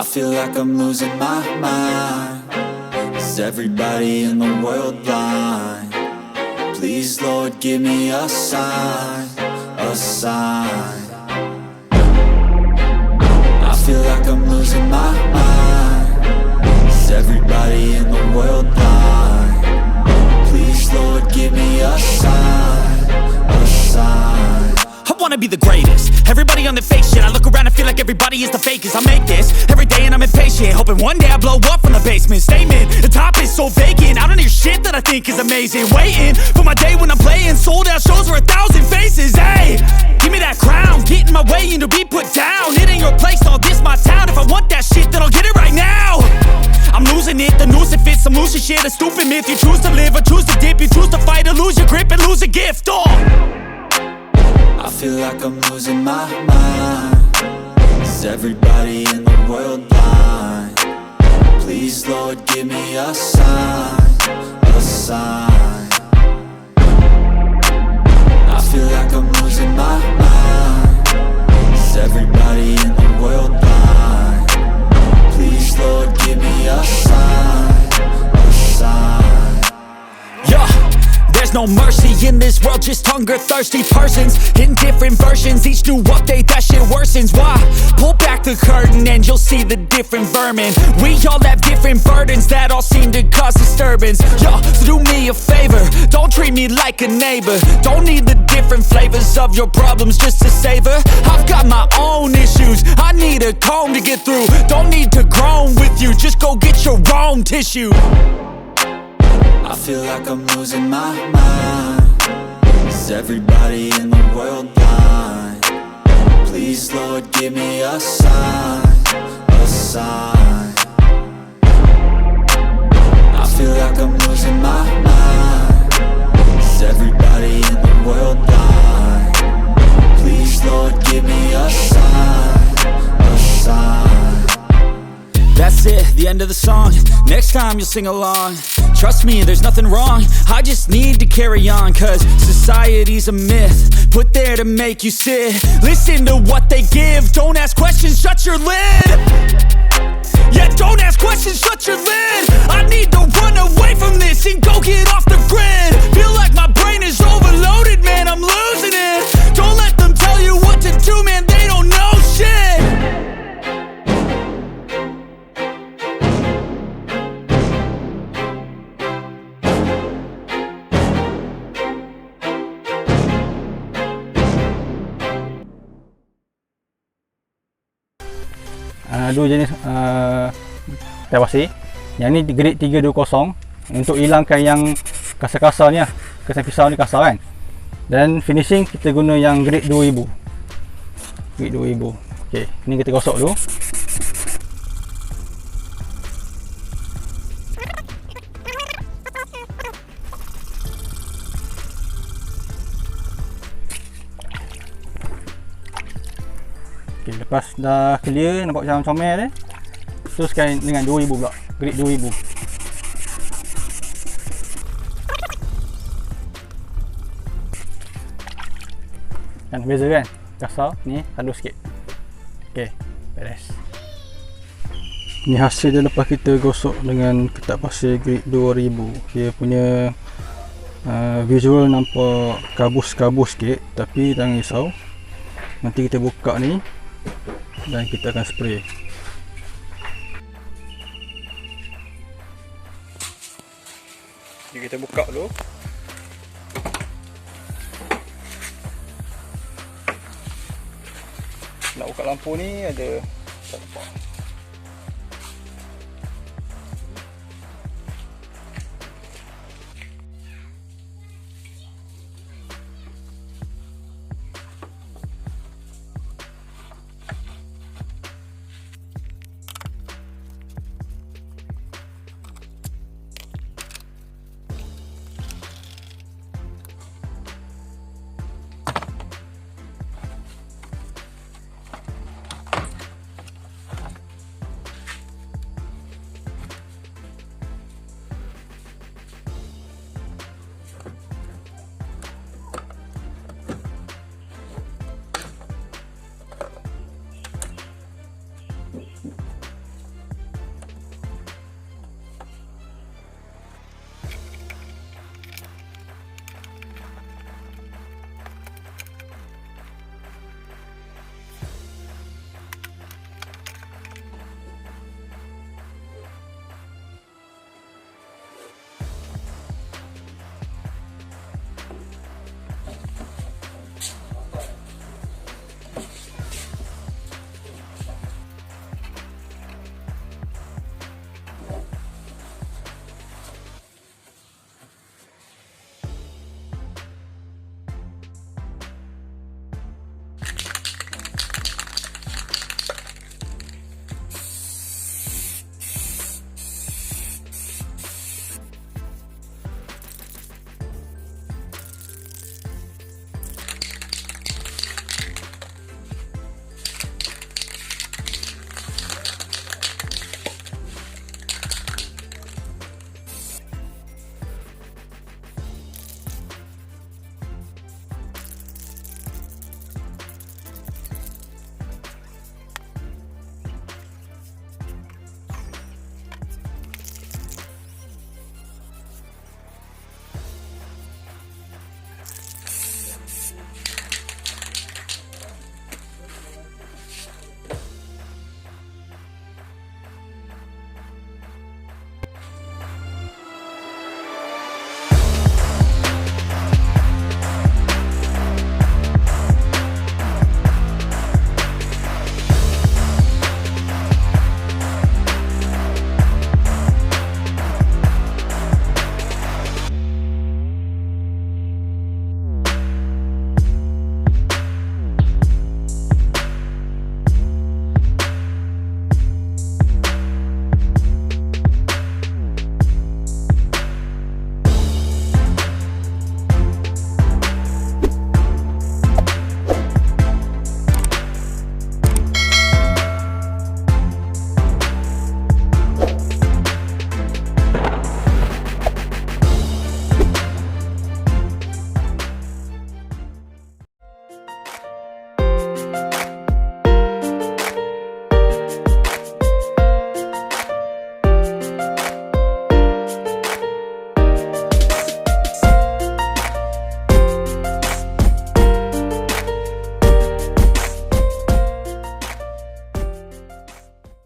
I feel like I'm losing my mind. Is everybody in the world blind? Please, Lord, give me a sign, a sign. I feel like I'm losing my mind. Is everybody in the world blind? Please, Lord, give me a sign, a sign. I wanna be the greatest. Everybody on the fake shit. I look around and feel like everybody is the fakest. I make this every day and I'm impatient, hoping one day I blow up from the basement. Statement, the top is so vacant. I don't hear shit that I think is amazing. Waiting for my day when I'm playing sold out shows for 1,000 faces. Hey, give me that crown, get in my way and to be put down. It ain't your place, all this my town. If I want that shit, then I'll get it right now. I'm losing it, the noose it fits. I'm losing shit, a stupid myth. You choose to live or choose to dip. You choose to fight or lose your grip and lose a gift. I feel like I'm losing my mind. Is everybody in the world blind? Please, Lord, give me a sign, a sign. I feel like I'm losing my mind. Is everybody in the world blind? Please, Lord, give me a sign, a sign. Yeah. There's no mercy in this world, just hunger-thirsty persons in different versions. Each new update, that shit worsens. Why? Pull back the curtain and you'll see the different vermin. We all have different burdens that all seem to cause disturbance. Yo, so do me a favor, don't treat me like a neighbor. Don't need the different flavors of your problems just to savor. I've got my own issues, I need a comb to get through. Don't need to groan with you, just go get your own tissue. I feel like I'm losing my mind. Is everybody in the world blind? Please, Lord, give me a sign, a sign. I feel like I'm losing my mind. Is everybody in the world blind? Please, Lord, give me a sign, a sign. That's it, the end of the song. Next time you'll sing along. Trust me, there's nothing wrong. I just need to carry on, cause society's a myth put there to make you sit. Listen to what they give. Don't ask questions, shut your lid. Yeah, don't ask questions, shut your lid. I need to run away from this and go get off the grid. Feel like my brain is overloaded, man, I'm losing it. Don't let them tell you what to do, man, they don't know shit. Dua jenis teh pasir. Yang ni grade 320 untuk hilangkan yang kasar-kasar ni lah. Kesan pisau ni kasar kan. Dan finishing kita guna yang grade 2000. Grade 2000. Okey, ni kita gosok dulu. Okay, lepas dah clear, nampak macam comel dia, teruskan dengan 2000 pula, grade 2000. Kan beza kan, kasar, ni halus sikit. Ok, beres. Ni hasil dia lepas kita gosok dengan ketat pasir grade 2000. Dia punya visual nampak kabus-kabus sikit, tapi jangan risau. Nanti kita buka ni dan kita akan spray. Jadi kita buka dulu. Nak buka lampu ni ada tak nampak.